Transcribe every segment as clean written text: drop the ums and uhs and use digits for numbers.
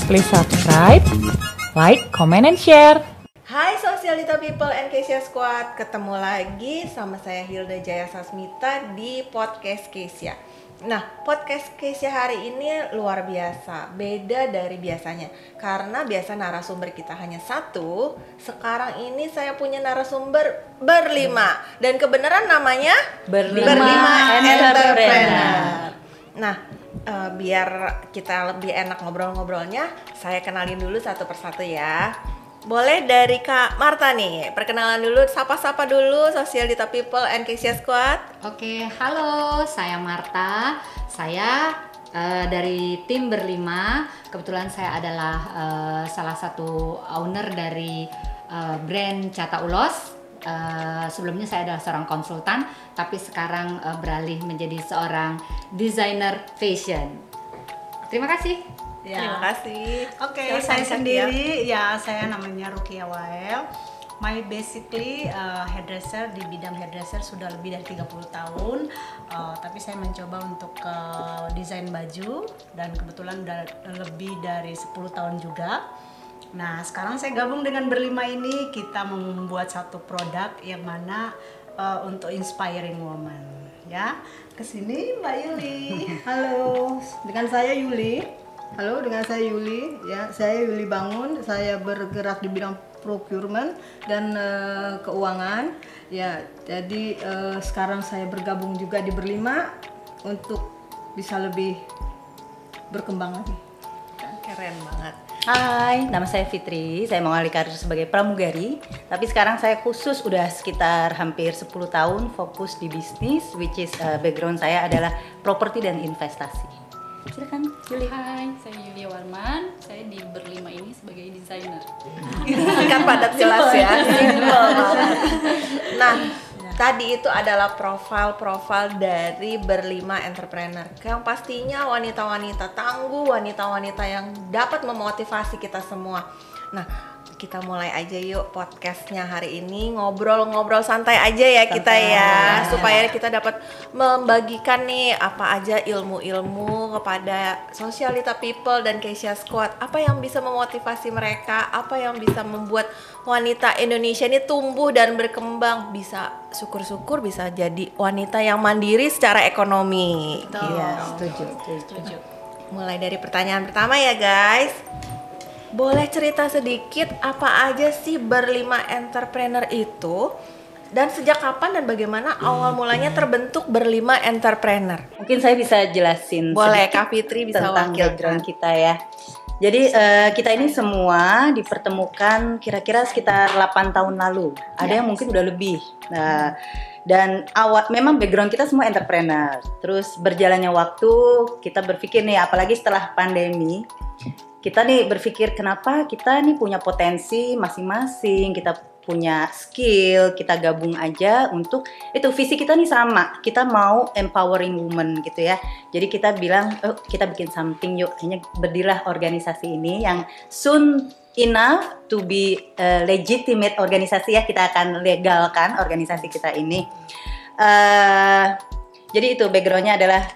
Please subscribe, like, comment, and share. Hai Sosialita People and Kesia Squad, ketemu lagi sama saya Hilda Jaya Sasmita di podcast Kesia. Nah, podcast Kesia hari ini luar biasa, beda dari biasanya. Karena biasa narasumber kita hanya satu, sekarang ini saya punya narasumber berlima. Dan kebenaran namanya Berlima Entrepreneur. Nah, biar kita lebih enak ngobrol-ngobrolnya, saya kenalin dulu satu persatu ya. Boleh dari Kak Marta nih, perkenalan dulu, sapa-sapa dulu Sosialita People and Kesia Squad. Oke, halo, saya Marta. Saya dari tim Berlima. Kebetulan saya adalah salah satu owner dari brand Cata Ulos. Sebelumnya saya adalah seorang konsultan, tapi sekarang beralih menjadi seorang desainer fashion. Terima kasih. Ya. Terima kasih. Oke, saya sendiri ya, saya namanya Rukia Wael. My basically hairdresser, di bidang hairdresser sudah lebih dari 30 tahun. Tapi saya mencoba untuk desain baju dan kebetulan udah lebih dari 10 tahun juga. Nah, sekarang saya gabung dengan Berlima ini, kita membuat satu produk yang mana untuk inspiring woman. Ya, kesini Mbak Yuli. Halo, dengan saya Yuli. Halo, dengan saya Yuli. Ya, saya Yuli Bangun. Saya bergerak di bidang procurement dan keuangan. Ya, jadi sekarang saya bergabung juga di Berlima untuk bisa lebih berkembang lagi. Keren banget. Hai, nama saya Fitri. Saya mengawali karir sebagai pramugari, tapi sekarang saya khusus udah sekitar hampir 10 tahun fokus di bisnis, which is background saya adalah properti dan investasi. Silakan, Yuli. Hai, saya Yulia Warman. Saya di Berlima ini sebagai desainer. Kan padat jelas ya. Simple banget. Nah, tadi itu adalah profil dari Berlima Entrepreneur yang pastinya wanita-wanita tangguh, wanita-wanita yang dapat memotivasi kita semua. Nah, kita mulai aja yuk podcastnya hari ini, ngobrol-ngobrol santai aja ya kita ya, supaya kita dapat membagikan nih apa aja ilmu-ilmu kepada Sosialita People dan Kesia Squad. Apa yang bisa memotivasi mereka, apa yang bisa membuat wanita Indonesia ini tumbuh dan berkembang, bisa syukur-syukur bisa jadi wanita yang mandiri secara ekonomi. Iya, setuju. Mulai dari pertanyaan pertama ya guys. Boleh cerita sedikit apa aja sih Berlima Entrepreneur itu, dan sejak kapan dan bagaimana awal mulanya terbentuk Berlima Entrepreneur? Mungkin saya bisa jelasin. Boleh, Kak Fitri bisa tentang wakilkan background kita ya. Jadi kita ini semua dipertemukan kira-kira sekitar 8 tahun lalu. Ada yang mungkin udah lebih. Nah, dan awal memang background kita semua entrepreneur. Terus berjalannya waktu kita berpikir nih, apalagi setelah pandemi, kita nih berpikir kenapa kita nih punya potensi masing-masing, kita punya skill, kita gabung aja untuk itu. Visi kita nih sama, kita mau empowering women gitu ya. Jadi kita bilang, kita bikin something yuk, hanya berdirilah organisasi ini yang soon enough to be legitimate organisasi ya. Kita akan legalkan organisasi kita ini. Jadi itu backgroundnya adalah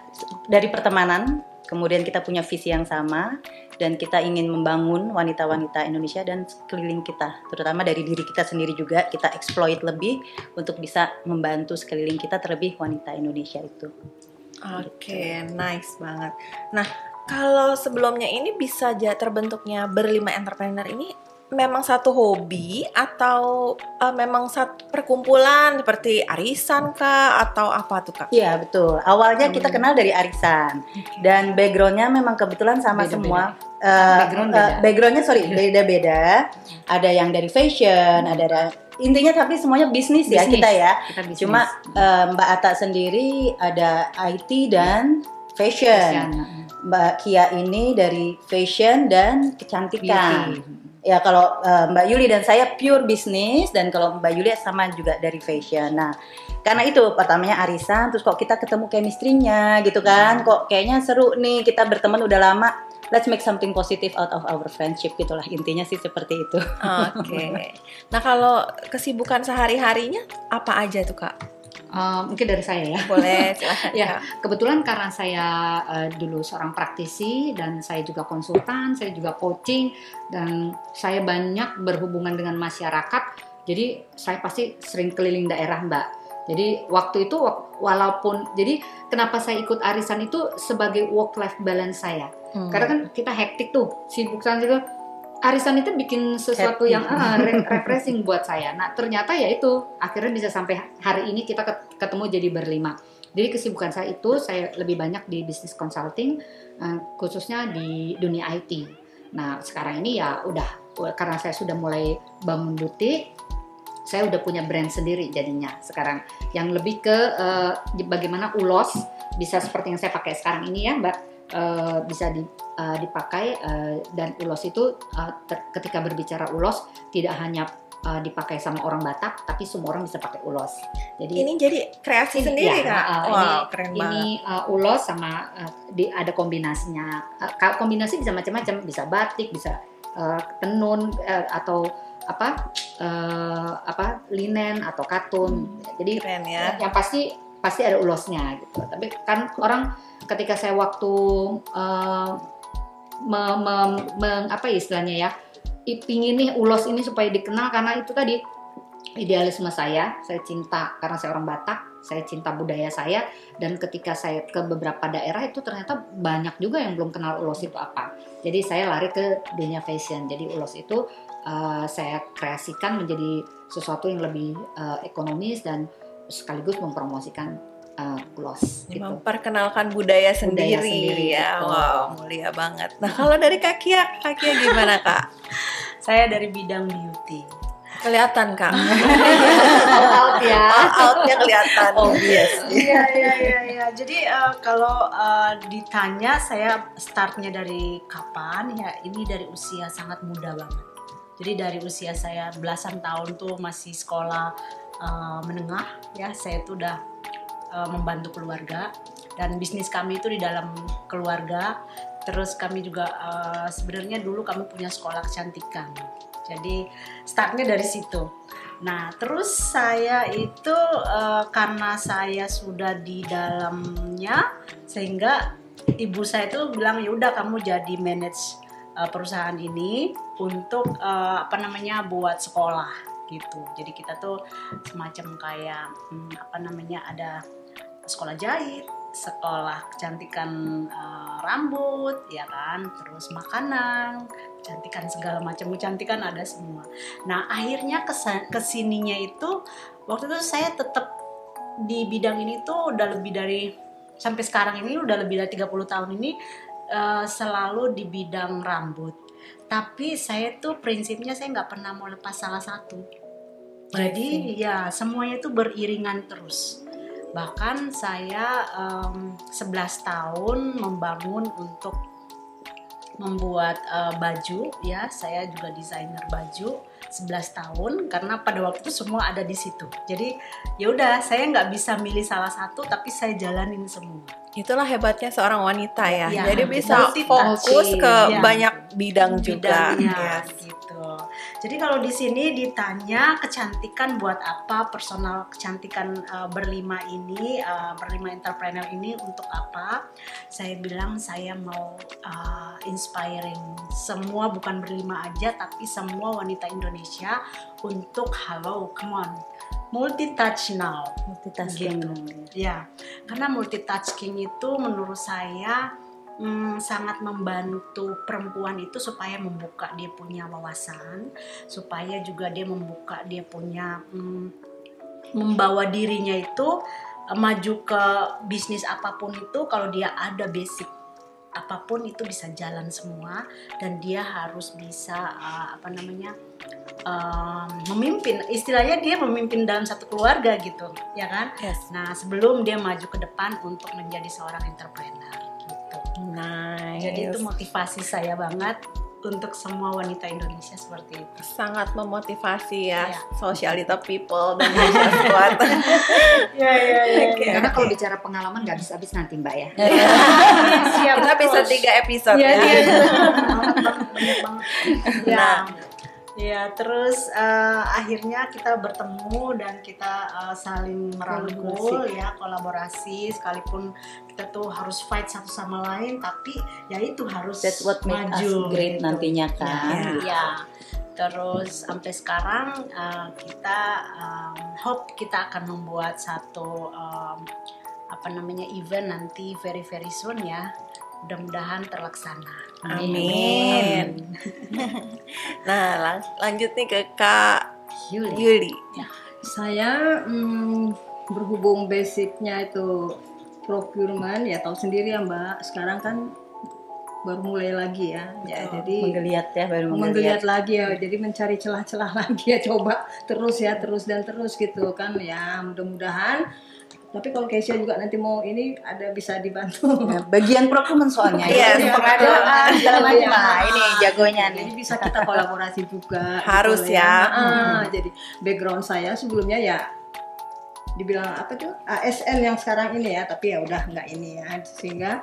dari pertemanan, kemudian kita punya visi yang sama, dan kita ingin membangun wanita-wanita Indonesia dan sekeliling kita, terutama dari diri kita sendiri juga, kita exploit lebih untuk bisa membantu sekeliling kita, terlebih wanita Indonesia itu. Oke, nice banget. Nah, kalau sebelumnya ini bisa terbentuknya Berlima Entrepreneur ini memang satu hobi atau memang satu perkumpulan seperti arisan kah atau apa tuh Kak? Iya betul, awalnya kita kenal dari arisan dan backgroundnya memang kebetulan sama semua. Backgroundnya beda-beda. Ada yang dari fashion, ada intinya tapi semuanya bisnis ya kita ya. Cuma Mbak Ata sendiri ada IT dan fashion. Mbak Kia ini dari fashion dan kecantikan. Beauty. Ya kalau Mbak Yuli dan saya pure bisnis, dan kalau Mbak Yuli sama juga dari fashion. Nah, karena itu pertamanya arisan, terus kok kita ketemu chemistry-nya gitu kan, kok kayaknya seru nih, kita berteman udah lama, let's make something positive out of our friendship gitulah, intinya sih seperti itu. Oke. Nah kalau kesibukan sehari-harinya apa aja tuh Kak? Mungkin dari saya ya. Boleh, silahkan. Ya, kebetulan karena saya dulu seorang praktisi dan saya juga konsultan, saya juga coaching dan saya banyak berhubungan dengan masyarakat. Jadi saya pasti sering keliling daerah, Mbak. Jadi waktu itu walaupun jadi kenapa saya ikut arisan itu sebagai work life balance saya. Karena kan kita hektik tuh, sibuk juga. Arisan itu bikin sesuatu yang refreshing buat saya. Nah ternyata ya itu akhirnya bisa sampai hari ini kita ketemu jadi berlima. Jadi kesibukan saya itu saya lebih banyak di bisnis consulting, khususnya di dunia IT. Nah sekarang ini ya udah karena saya sudah mulai bangun butik, saya udah punya brand sendiri jadinya sekarang. Yang lebih ke bagaimana ulos bisa seperti yang saya pakai sekarang ini ya Mbak. Bisa dipakai dan ulos itu ketika berbicara ulos tidak hanya dipakai sama orang Batak tapi semua orang bisa pakai ulos. Jadi ini jadi kreasi sendiri Kak. Wow, keren banget. Ini ulos sama ada kombinasinya. Kombinasi bisa macam-macam, bisa batik, bisa tenun atau linen atau katun. Jadi keren ya. Yang pasti ada ulosnya gitu. Tapi kan orang ketika saya waktu istilahnya ya, pingin nih ulos ini supaya dikenal karena itu tadi idealisme saya cinta karena saya orang Batak, saya cinta budaya saya dan ketika saya ke beberapa daerah itu ternyata banyak juga yang belum kenal ulos itu apa. Jadi saya lari ke dunia fashion. Jadi ulos itu saya kreasikan menjadi sesuatu yang lebih ekonomis dan sekaligus mempromosikan ulos gitu. Memperkenalkan budaya sendiri ya. Gitu. Wow, mulia banget. Nah, kalau dari Kak Kia gimana, Kak? Saya dari bidang beauty. Kelihatan, Kak. Out ya. Outnya kelihatan. Obvious. Iya. Jadi kalau ditanya saya startnya dari kapan ya, ini dari usia sangat muda banget. Jadi dari usia saya belasan tahun tuh masih sekolah menengah ya, saya tuh udah membantu keluarga dan bisnis kami itu di dalam keluarga. Terus kami juga sebenarnya dulu kami punya sekolah kecantikan. Jadi startnya dari situ. Nah terus saya itu karena saya sudah di dalamnya sehingga ibu saya itu bilang ya udah kamu jadi manage perusahaan ini untuk buat sekolah gitu. Jadi kita tuh semacam kayak ada sekolah jahit, sekolah kecantikan rambut, ya kan, terus makanan, kecantikan segala macam kecantikan ada semua. Nah akhirnya kesininya itu waktu itu saya tetap di bidang ini tuh udah lebih dari sampai sekarang ini udah lebih dari 30 tahun ini selalu di bidang rambut. Tapi saya tuh prinsipnya saya nggak pernah mau lepas salah satu. Jadi ya semuanya itu beriringan terus. Bahkan saya 11 tahun membangun untuk membuat baju ya, saya juga desainer baju 11 tahun karena pada waktu itu semua ada di situ. Jadi ya udah saya nggak bisa milih salah satu tapi saya jalanin semua. Itulah hebatnya seorang wanita ya. Ya, jadi bisa fokus ke banyak bidang juga. Bidangnya, gitu. Jadi kalau di sini ditanya kecantikan buat apa, personal kecantikan berlima ini, berlima entrepreneur ini untuk apa? Saya bilang saya mau inspiring semua, bukan berlima aja, tapi semua wanita Indonesia untuk hello, come on. Multi-touch now, Multitasking. gitu. Ya, karena multitasking itu menurut saya sangat membantu perempuan itu supaya membuka dia punya wawasan, supaya juga dia membuka dia punya membawa dirinya itu maju ke bisnis apapun itu kalau dia ada basic apapun itu bisa jalan semua dan dia harus bisa memimpin, istilahnya dia memimpin dalam satu keluarga gitu, ya kan? Yes. Nah sebelum dia maju ke depan untuk menjadi seorang entrepreneur gitu. Nice. Jadi itu motivasi saya banget untuk semua wanita Indonesia seperti itu. Sangat memotivasi ya, Ya. Socialita People dan Indonesia Squad. Karena kalau bicara pengalaman nggak habis-habis nanti Mbak ya. Kita bisa 3 episode ya. Banyak banget. Nah, Ya, terus akhirnya kita bertemu dan kita saling merangkul ya, kolaborasi, sekalipun kita tuh harus fight satu sama lain, tapi ya itu harus That's what make us maju great gitu. nantinya kan. Ya. Terus sampai sekarang kita hope kita akan membuat satu event nanti very soon ya. Mudah-mudahan terlaksana. Amin. Nah, lanjut nih ke Kak Yuli. Saya berhubung basicnya itu procurement, ya tahu sendiri ya Mbak. Sekarang kan baru mulai lagi ya. Jadi Menggeliat ya, baru menggeliat lagi ya. Jadi mencari celah-celah lagi ya, coba terus gitu kan ya. Mudah-mudahan. Tapi kalau Keisha juga nanti mau ini ada bisa dibantu. Nah, bagian procurement soalnya. Yes, pengadaan segala macam. Iya. Nah, ini jagonya nih. Jadi bisa kita kolaborasi juga. Harus gitu ya. Jadi background saya sebelumnya ya dibilang apa tuh ASN yang sekarang ini ya, tapi ya udah nggak ini ya, sehingga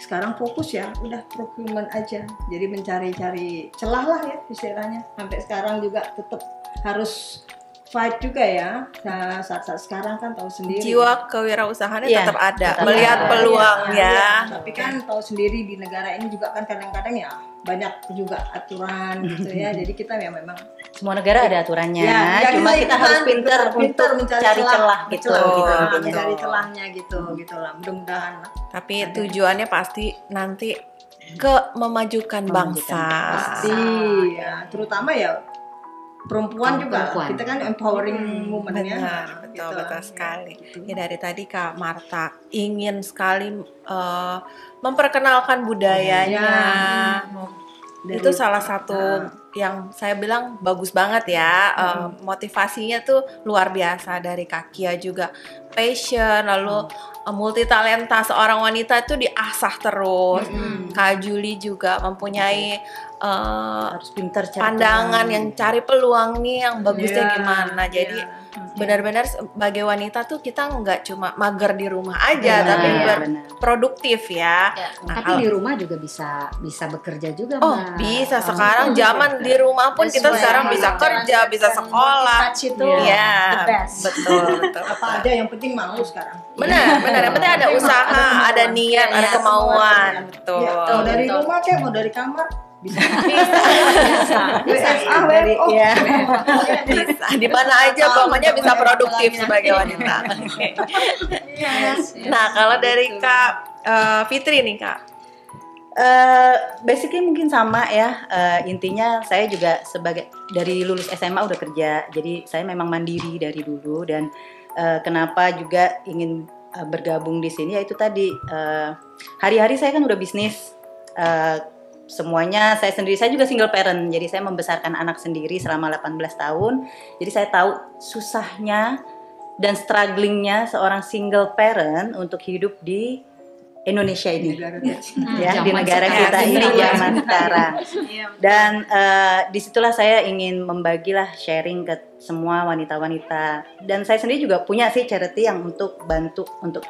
sekarang fokus ya udah procurement aja. Jadi mencari-cari celah lah ya istilahnya. Sampai sekarang juga tetap harus fight juga ya. Nah, saat-saat sekarang kan tahu sendiri. Jiwa kewirausahaannya Iya, tetap ada, tetap melihat ada. peluang Iya, ya. tapi kan tahu sendiri di negara ini juga kan kadang-kadang ya banyak juga aturan gitu ya. Jadi kita ya memang Semua negara ada aturannya. ya, Cuma kita harus pinter untuk mencari cari celah gitu intinya. mencari celahnya gitu lah. Mudah-mudahan lah. Tapi tujuannya pasti nanti ke memajukan bangsa. Pasti ya, terutama ya perempuan juga. Perempuan. Kita kan empowering woman ya. Benar, Gitu. betul sekali. Gitu. Ya dari tadi Kak Marta ingin sekali memperkenalkan budayanya. Itu salah satu yang saya bilang bagus banget ya. Motivasinya tuh luar biasa dari Kak Kia juga. Passion, lalu multi talenta seorang wanita itu diasah terus. Kak Juli juga mempunyai Harus pinter cari pandangan peluang. yang cari peluang nih yang bagusnya Iya, gimana. Jadi iya. benar-benar sebagai wanita tuh kita nggak cuma mager di rumah aja, Benar, tapi benar. produktif ya. Nah, Tapi di rumah juga bisa bekerja juga, oh Mbak. bisa sekarang zaman di rumah pun kita Sesuai sekarang sama bisa orang kerja, kita bisa sekolah. touch itu Iya, the best. betul. Apa aja yang penting mau sekarang. Benar, yang penting ada usaha, ada niat, ada kemauan, Ya, betul. mau dari rumah kayak mau dari kamar bisa. Bisa dari ya. Bisa di mana aja pokoknya bisa produktif sebagai wanita. Nah, kalau dari Kak Fitri nih Kak. Basically mungkin sama ya. Intinya saya juga sebagai dari lulus SMA udah kerja. Jadi saya memang mandiri dari dulu dan kenapa juga ingin bergabung di sini yaitu tadi hari-hari saya kan udah bisnis. Semuanya saya sendiri, saya juga single parent, jadi saya membesarkan anak sendiri selama 18 tahun, jadi saya tahu susahnya dan strugglingnya seorang single parent untuk hidup di Indonesia ini, ya, di Zaman negara sekarang. kita ini zaman sekarang. Iya. Dan disitulah saya ingin membagilah sharing ke semua wanita-wanita. Dan saya sendiri juga punya sih charity yang untuk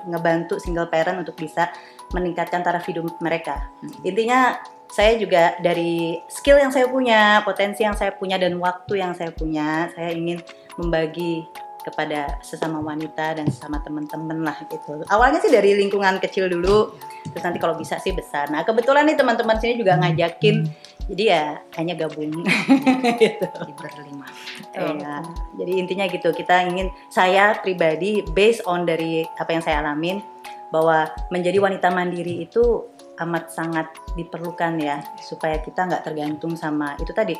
ngebantu single parent untuk bisa meningkatkan taraf hidup mereka. Intinya saya juga dari skill yang saya punya, potensi yang saya punya dan waktu yang saya punya, saya ingin membagi kepada sesama wanita dan sesama teman-teman lah gitu. Awalnya sih dari lingkungan kecil dulu, terus nanti kalau bisa sih besar. Nah kebetulan nih teman-teman sini juga ngajakin, jadi ya hanya gabung gitu. Di berlima. Ya, jadi intinya gitu, kita ingin, saya pribadi based on dari apa yang saya alamin, bahwa menjadi wanita mandiri itu amat sangat diperlukan ya, supaya kita nggak tergantung sama itu tadi,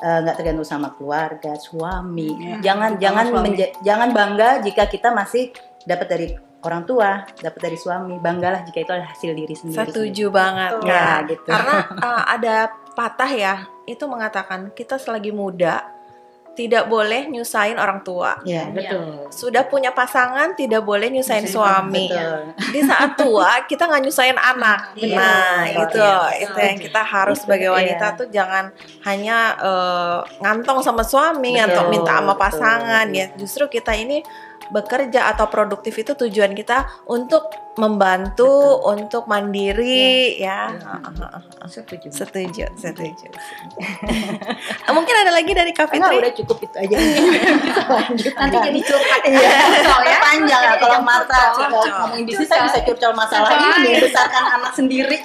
nggak tergantung sama keluarga, suami. Jangan bangga jika kita masih dapat dari orang tua, dapat dari suami. Banggalah jika itu adalah hasil diri sendiri. Setuju banget Ya, Kak. gitu. Karena ada patah ya, itu mengatakan kita selagi muda tidak boleh nyusahin orang tua. Ya, Betul. Sudah punya pasangan tidak boleh nyusahin suami. betul. Di saat tua kita nggak nyusahin anak. Iya, Nah betul. itu yang kita harus sebagai wanita Iya. tuh jangan hanya ngantong sama suami, Betul, ngantong minta sama betul. pasangan ya. Justru kita ini bekerja atau produktif itu tujuan kita untuk membantu untuk mandiri ya. Setuju. Setuju. Mungkin ada lagi dari Kak Enggak, Fitri? udah cukup itu aja. Nanti jadi curhat. Iya, panjang ya kalau Marta Curcol. ngomongin bisnis saya bisa curcol masalah ini, besarkan anak sendiri.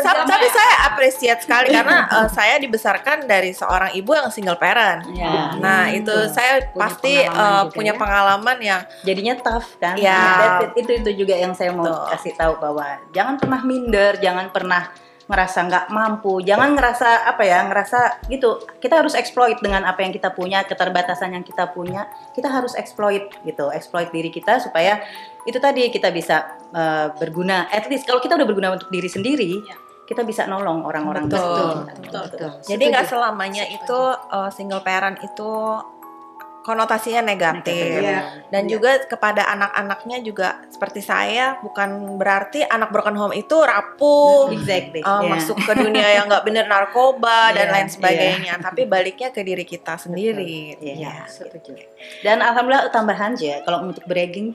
Tapi saya appreciate sekali karena saya dibesarkan dari seorang ibu yang single parent. Ya. Nah, itu saya Punya pasti pengalaman juga punya ya. pengalaman yang Jadinya tough kan. Ya. Itu juga yang saya mau Betul. kasih tahu bahwa jangan pernah minder, jangan pernah ngerasa nggak mampu, jangan ngerasa gitu. Kita harus exploit dengan apa yang kita punya, keterbatasan yang kita punya. Kita harus exploit gitu, exploit diri kita supaya itu tadi kita bisa berguna. At least kalau kita udah berguna untuk diri sendiri, kita bisa nolong orang-orang di Betul. sekitar. Betul. jadi nggak selamanya itu single parent itu konotasinya negatif. Dan juga kepada anak-anaknya juga seperti saya, bukan berarti anak broken home itu rapuh, Exactly. masuk ke dunia yang nggak bener, narkoba dan Iya, lain sebagainya. Tapi baliknya ke diri kita sendiri. Iya, setuju. Dan alhamdulillah tambahan aja kalau untuk bragging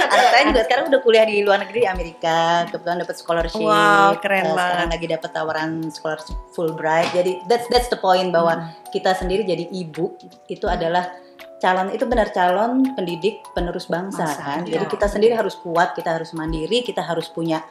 anak saya juga sekarang udah kuliah di luar negeri, Amerika, kebetulan dapat scholarship. Wow, keren Sekarang banget. lagi dapat tawaran scholarship Fulbright. Jadi that's the point bahwa kita sendiri jadi ibu itu adalah calon pendidik penerus bangsa kan. Jadi kita sendiri harus kuat, kita harus mandiri, kita harus punya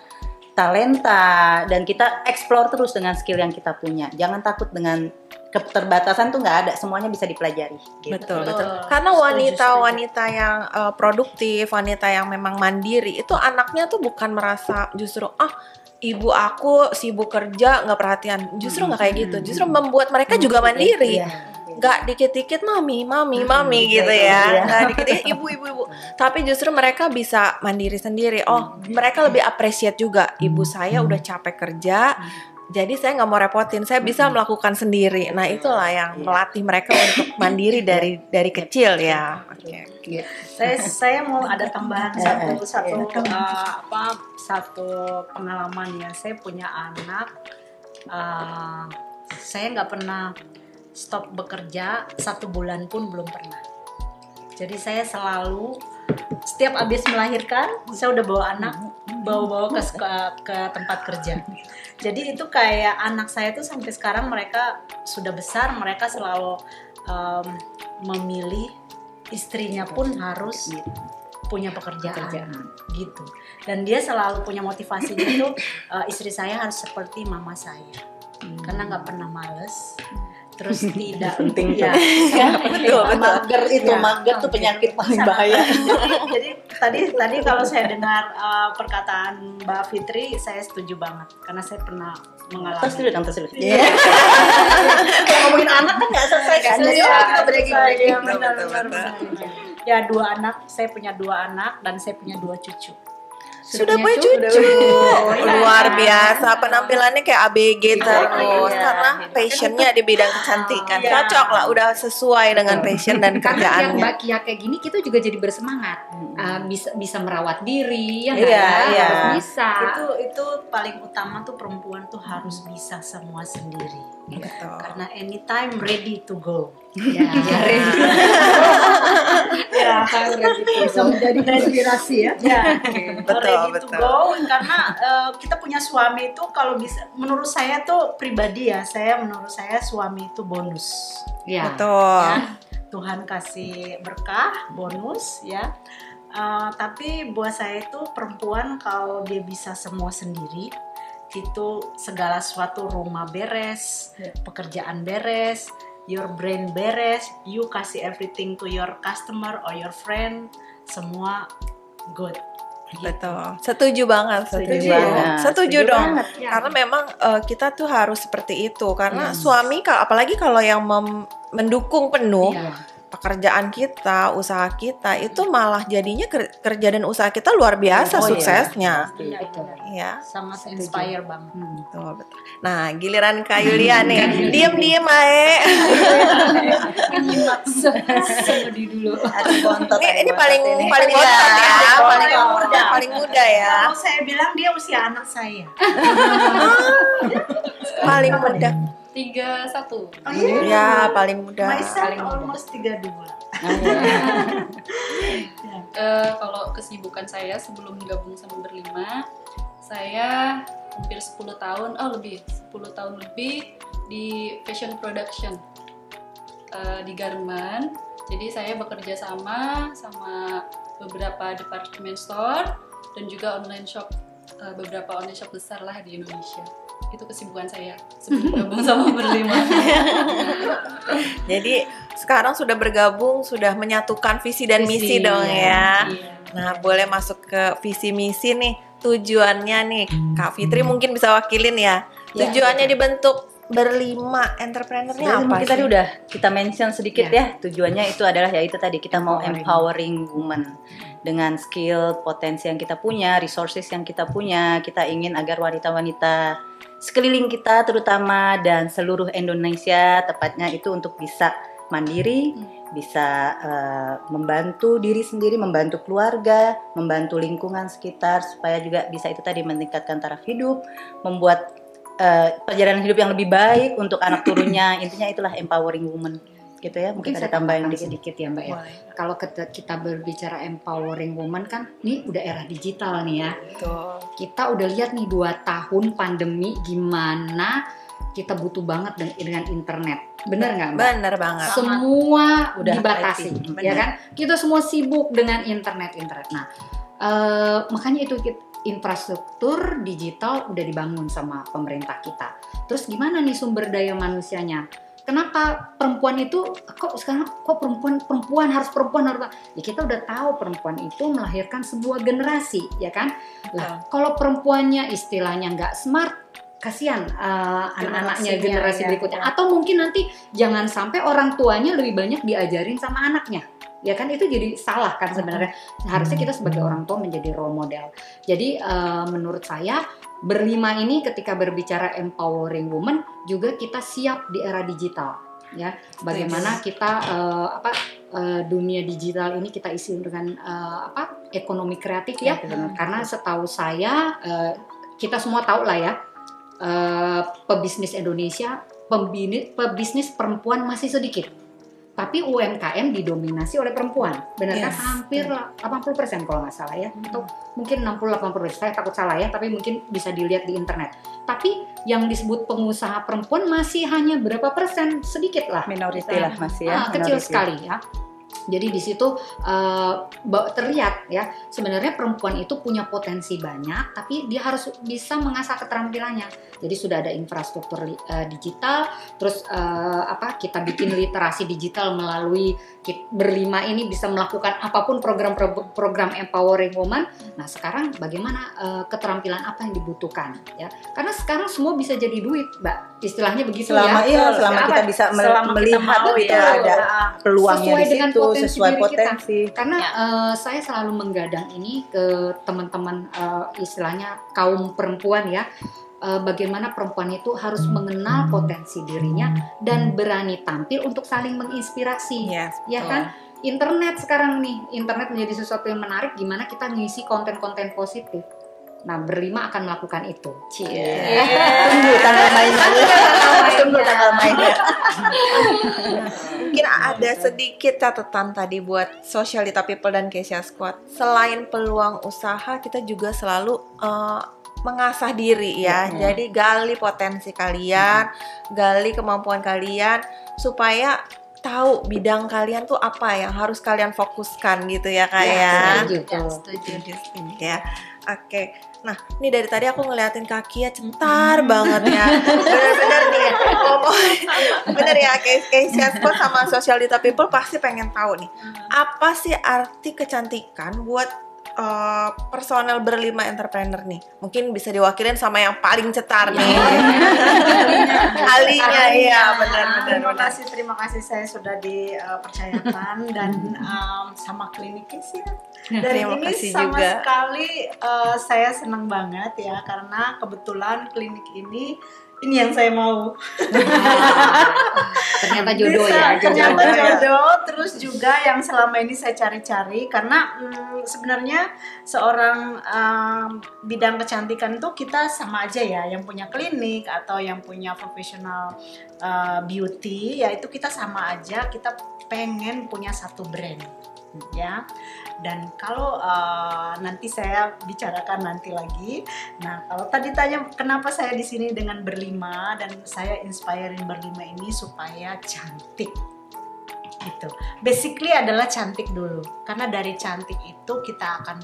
talenta dan kita explore terus dengan skill yang kita punya. Jangan takut dengan keterbatasan tuh nggak ada, semuanya bisa dipelajari. Gitu. Betul. Karena wanita-wanita yang produktif, wanita yang memang mandiri, itu anaknya tuh bukan merasa justru ibu aku sibuk kerja nggak perhatian. Justru nggak kayak gitu. Justru membuat mereka juga mandiri. Nggak dikit-dikit mami gitu ya. Nggak dikit-dikit ibu. Tapi justru mereka bisa mandiri sendiri. Oh, mereka lebih appreciate juga. Ibu saya udah capek kerja. Jadi saya nggak mau repotin, saya bisa melakukan sendiri. Nah itulah yang melatih mereka untuk mandiri dari kecil ya. Oke. Saya mau ada tambahan satu pengalaman ya. Saya punya anak, saya nggak pernah stop bekerja 1 bulan pun belum pernah. Jadi saya selalu setiap habis melahirkan saya udah bawa anak bawa ke tempat kerja. Jadi itu kayak anak saya tuh sampai sekarang mereka sudah besar, mereka selalu memilih istrinya pun harus punya pekerjaan gitu. Dan dia selalu punya motivasinya itu istri saya harus seperti mama saya. Karena nggak pernah males. Terus tidak penting ya, betul. Mager tuh penyakit paling bahaya. Jadi tadi kalau saya dengar perkataan Mbak Fitri, saya setuju banget karena saya pernah mengalami. Terus. Kalau ngomongin anak kan nggak selesai kan? Jadi kita breaking. Benar. Ya 2 anak, saya punya 2 anak dan saya punya 2 cucu. Sudah punya cucu. Luar biasa, penampilannya kayak ABG terus karena passionnya di bidang kecantikan. Cocok lah, udah sesuai dengan passion dan Karena yang kerjaannya. Mbak Kia kayak gini kita juga jadi bersemangat. Bisa merawat diri ya Iya. harus bisa. Itu paling utama tuh perempuan tuh harus bisa semua sendiri. Betul. Karena anytime ready to go. Ya. Bisa menjadi inspirasi ya. Betul. To go karena kita punya suami itu kalau bisa menurut saya tuh pribadi ya, menurut saya suami itu bonus. Ya. Betul. Ya. Tuhan kasih berkah, bonus ya. Tapi buat saya itu perempuan kalau dia bisa semua sendiri, itu segala sesuatu, rumah beres, pekerjaan beres, your brain beres, you kasih everything to your customer or your friend, semua good. Betul. Setuju banget. Setuju dong. Karena memang kita tuh harus seperti itu. Karena suami, apalagi kalau yang mendukung penuh pekerjaan kita, usaha kita, itu malah jadinya kerja dan usaha kita luar biasa suksesnya. Iya. Sangat inspire banget. Betul. Nah, giliran Kak Yulia nih. Diem ae. Semedi dulu. Ini paling bontot ya, paling muda ya. Kalau saya bilang dia usia anak saya. Paling muda. 31. Oh, iya? Ya, paling muda. Myself almost 32. Kalau kesibukan saya sebelum gabung sama Berlima, saya hampir 10 tahun, 10 tahun lebih di fashion production di garment. Jadi saya bekerja sama beberapa department store dan juga online shop, beberapa online shop besar lah di Indonesia. Itu kesibukan saya sebelum gabung sama Berlima. Jadi sekarang sudah bergabung, sudah menyatukan visi dan misi dong ya. Iya. Nah, boleh masuk ke visi misi nih. Tujuannya nih, Kak Fitri mungkin bisa wakilin ya. Tujuannya dibentuk Berlima entrepreneurnya Sebenarnya apa mungkin sih? tadi udah kita mention sedikit ya. Tujuannya itu adalah ya itu tadi kita mau empowering women dengan skill, potensi yang kita punya, resources yang kita punya. Kita ingin agar wanita-wanita sekeliling kita terutama dan seluruh Indonesia tepatnya itu untuk bisa mandiri, bisa membantu diri sendiri, membantu keluarga, membantu lingkungan sekitar supaya juga bisa itu tadi meningkatkan taraf hidup, membuat perjalanan hidup yang lebih baik untuk anak turunnya. Intinya itulah empowering women gitu ya. Mungkin ada saya tambahan tambahkan dikit. sedikit ya Mbak ya. Kalau kita berbicara empowering woman kan, ini udah era digital nih ya. Betul. Kita udah lihat nih 2 tahun pandemi gimana kita butuh banget dengan internet. Bener nggak Mbak? Bener banget. Semua Udah dibatasi, IT, ya kan? Kita semua sibuk dengan internet. Nah, makanya itu infrastruktur digital udah dibangun sama pemerintah kita. Terus gimana nih sumber daya manusianya? Kenapa perempuan itu perempuan harus ya kita udah tahu perempuan itu melahirkan sebuah generasi, ya kan? Lah, kalau perempuannya istilahnya nggak smart, kasihan anak-anaknya generasi berikutnya. Atau mungkin nanti jangan sampai orang tuanya lebih banyak diajarin sama anaknya. Ya kan itu jadi salah kan sebenarnya. Harusnya kita sebagai orang tua menjadi role model. Jadi menurut saya Berlima ini ketika berbicara empowering women juga kita siap di era digital ya. Bagaimana kita dunia digital ini kita isi dengan ekonomi kreatif ya. Karena setahu saya kita semua tahu lah ya, pebisnis Indonesia, pebisnis perempuan masih sedikit. Tapi UMKM didominasi oleh perempuan, benar kan? Hampir 80% kalau nggak salah ya, atau mungkin 60-80%, saya takut salah ya, tapi mungkin bisa dilihat di internet. Tapi yang disebut pengusaha perempuan masih hanya berapa persen, sedikit lah. Minority lah masih ya. Kecil minority. sekali ya. Jadi di situ terlihat ya sebenarnya perempuan itu punya potensi banyak, tapi dia harus bisa mengasah keterampilannya. Jadi sudah ada infrastruktur digital, terus kita bikin literasi digital melalui Berlima ini bisa melakukan apapun program empowering woman. Nah sekarang bagaimana keterampilan apa yang dibutuhkan ya? Karena sekarang semua bisa jadi duit, Mbak. Istilahnya begitu selama ya. Selama kita bisa melihat itu ada peluangnya sesuai di dengan situ, potensi sesuai diri potensi. kita. Karena saya selalu menggadang ini ke teman-teman istilahnya kaum perempuan ya. Bagaimana perempuan itu harus mengenal potensi dirinya dan berani tampil untuk saling menginspirasi, ya kan? Internet sekarang nih, internet menjadi sesuatu yang menarik. Gimana kita ngisi konten-konten positif? Nah, Berlima akan melakukan itu. Tunggu tanggal mainnya. Tunggu tanggal mainnya. Mungkin ada sedikit catatan tadi buat Socialita People dan Kesha Squad. Selain peluang usaha, kita juga selalu mengasah diri ya. Jadi gali potensi kalian, gali kemampuan kalian supaya tahu bidang kalian tuh apa yang harus kalian fokuskan gitu ya Kak ya. Setuju. Ya. Oke. Nah, ini dari tadi aku ngeliatin kaki ya centar banget ya. Bener-bener nih ngomong. Bener ya, Kesha Squad sama Socialita People pasti pengen tahu nih. Apa sih arti kecantikan buat personel Berlima entrepreneur nih? Mungkin bisa diwakilin sama yang paling cetar nih. Alinya ya, benar-benar. Terima kasih saya sudah dipercayakan dan sama kliniknya sih. Dan Terima ini kasih sama juga. sekali saya senang banget ya karena kebetulan klinik ini ini yang saya mau. Ternyata jodoh ya, Ternyata jodoh. jodoh. Terus juga yang selama ini saya cari-cari karena sebenarnya seorang bidang kecantikan tuh kita sama aja ya, yang punya klinik atau yang punya profesional beauty, ya itu kita sama aja, kita pengen punya satu brand ya. Dan kalau nanti saya bicarakan nanti lagi. Nah, kalau tadi tanya kenapa saya di sini dengan berlima dan saya inspiring berlima ini supaya cantik. Gitu. Basically adalah cantik dulu. Karena dari cantik itu kita akan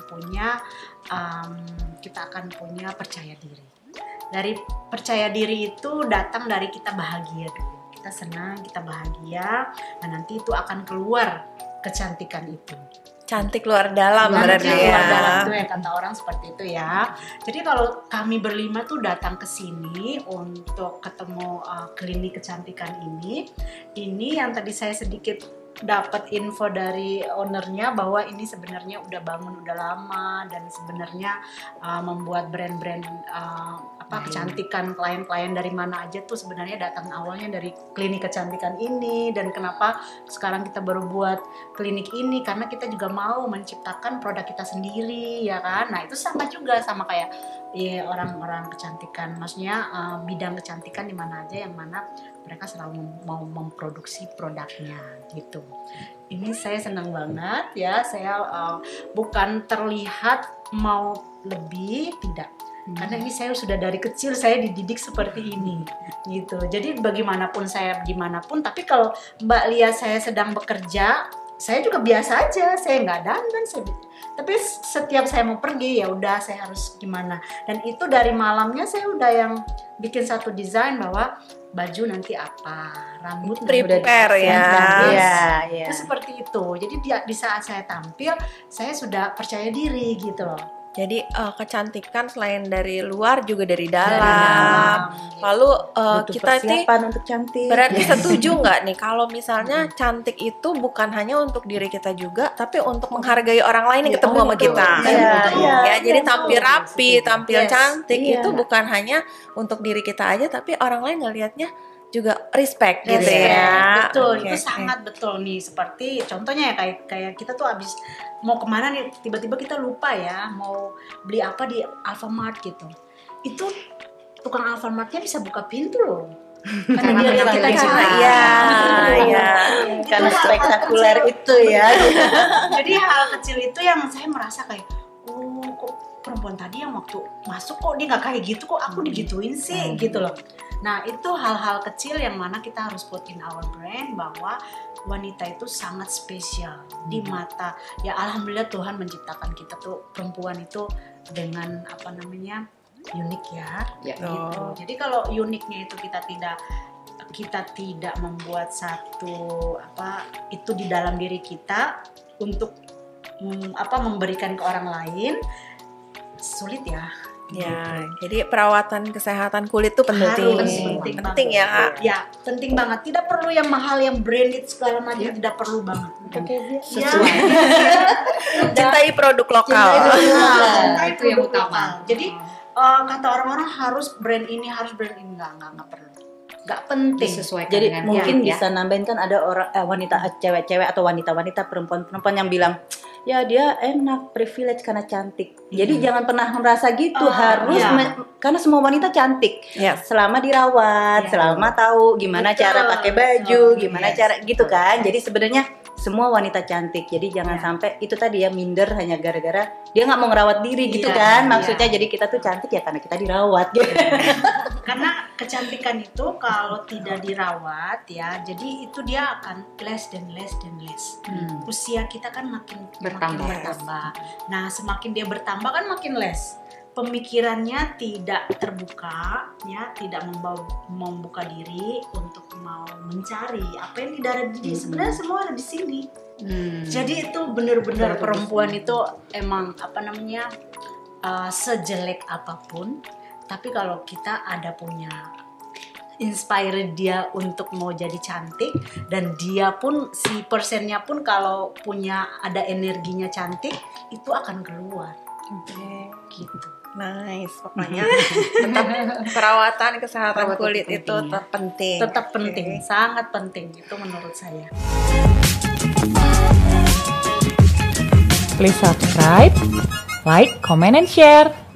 punya percaya diri. Dari percaya diri itu datang dari kita bahagia dulu. Kita senang, kita bahagia, dan nanti itu akan keluar kecantikan itu. Cantik luar dalam Luar berarti dalam. ya. Luar dalam itu ya, kata orang seperti itu ya. Jadi kalau kami berlima tuh datang ke sini untuk ketemu klinik kecantikan ini yang tadi saya sedikit dapat info dari ownernya bahwa ini sebenarnya udah bangun udah lama dan sebenarnya membuat brand-brand kecantikan klien-klien dari mana aja tuh sebenarnya datang awalnya dari klinik kecantikan ini. Dan kenapa sekarang kita baru buat klinik ini, karena kita juga mau menciptakan produk kita sendiri ya kan. Nah itu sama juga sama kayak orang-orang kecantikan, maksudnya bidang kecantikan di mana aja yang mana mereka selalu mau memproduksi produknya gitu. Ini saya senang banget ya, saya bukan terlihat mau lebih, tidak. Karena ini saya sudah dari kecil saya dididik seperti ini gitu. Jadi bagaimanapun saya dimanapun, tapi kalau Mbak lihat saya sedang bekerja, saya juga biasa aja, saya nggak dandan, tapi setiap saya mau pergi ya udah saya harus gimana. Dan itu dari malamnya saya udah yang bikin satu desain bahwa baju nanti apa, rambut nanti Prepare ya. Iya. itu seperti itu. Jadi di saat saya tampil saya sudah percaya diri gitu loh. Jadi kecantikan selain dari luar juga dari Dari dalam. dalam, gitu. Lalu Butuh kita ini persiapan untuk cantik. berarti setuju nggak nih kalau misalnya cantik itu bukan hanya untuk diri kita juga, tapi untuk menghargai orang lain yang ketemu sama kita. Iya, iya. Ya, jadi tampil rapi, tampil Yes. cantik Iya. itu bukan hanya untuk diri kita aja, tapi orang lain ngelihatnya juga respect gitu Respect, ya. betul, Oke, itu oke. sangat betul nih. Seperti contohnya ya kayak kita tuh abis mau kemana nih, tiba-tiba kita lupa ya mau beli apa di Alfamart gitu. Itu tukang Alfamartnya bisa buka pintu loh. Karena dia lihat kita penampilan cantik. kita. Iya. Karena spektakuler itu ya. Jadi hal kecil itu yang saya merasa kayak, kok perempuan tadi yang waktu masuk kok dia nggak kayak gitu, kok aku digituin sih gitu loh. Nah itu hal-hal kecil yang mana kita harus put in our brain bahwa wanita itu sangat spesial di mata. Ya alhamdulillah Tuhan menciptakan kita tuh perempuan itu dengan unik ya. Gitu. Jadi kalau uniknya itu kita tidak membuat satu itu di dalam diri kita untuk memberikan ke orang lain, sulit ya. Ya, jadi perawatan kesehatan kulit tuh penting. Harus, penting ya, Kak. Ya, penting banget. Tidak perlu yang mahal, yang branded segala macam, tidak perlu banget. Sesuai. Cintai produk lokal. Cintai Itu yang produk utama. lokal. Jadi kata orang-orang harus brand ini nggak perlu. Nggak penting. Disesuaikan Jadi dengan mungkin kulit, ya. bisa nambahin kan ada orang wanita cewek-cewek atau wanita-wanita perempuan yang bilang ya dia enak privilege karena cantik. Jadi jangan pernah merasa gitu, harus iya. karena semua wanita cantik. Yes. Selama dirawat, Iya. selama tahu gimana Betul, cara pakai baju, betul. gimana Yes, cara gitu betul. kan. Jadi sebenarnya semua wanita cantik. Jadi jangan Iya. sampai itu tadi ya minder hanya gara-gara dia nggak mau ngerawat diri gitu Iya, kan. iya. Maksudnya jadi kita tuh cantik ya karena kita dirawat gitu. Karena kecantikan itu kalau tidak dirawat ya, jadi itu dia akan less dan less. Usia kita kan makin bertambah. Nah, semakin dia bertambah kan makin less. Pemikirannya tidak terbuka, ya, tidak membuka diri untuk mau mencari apa yang tidak ada di sebenarnya semua ada di sini. Jadi itu benar-benar perempuan itu emang sejelek apapun, tapi kalau kita ada punya inspire dia untuk mau jadi cantik, dan dia pun si persennya pun kalau punya ada energinya cantik itu akan keluar. gitu. Nice, pokoknya tetap perawatan kesehatan kulit penting, itu tetap penting. Tetap Oke. penting, sangat penting itu menurut saya. Please subscribe, like, comment, and share.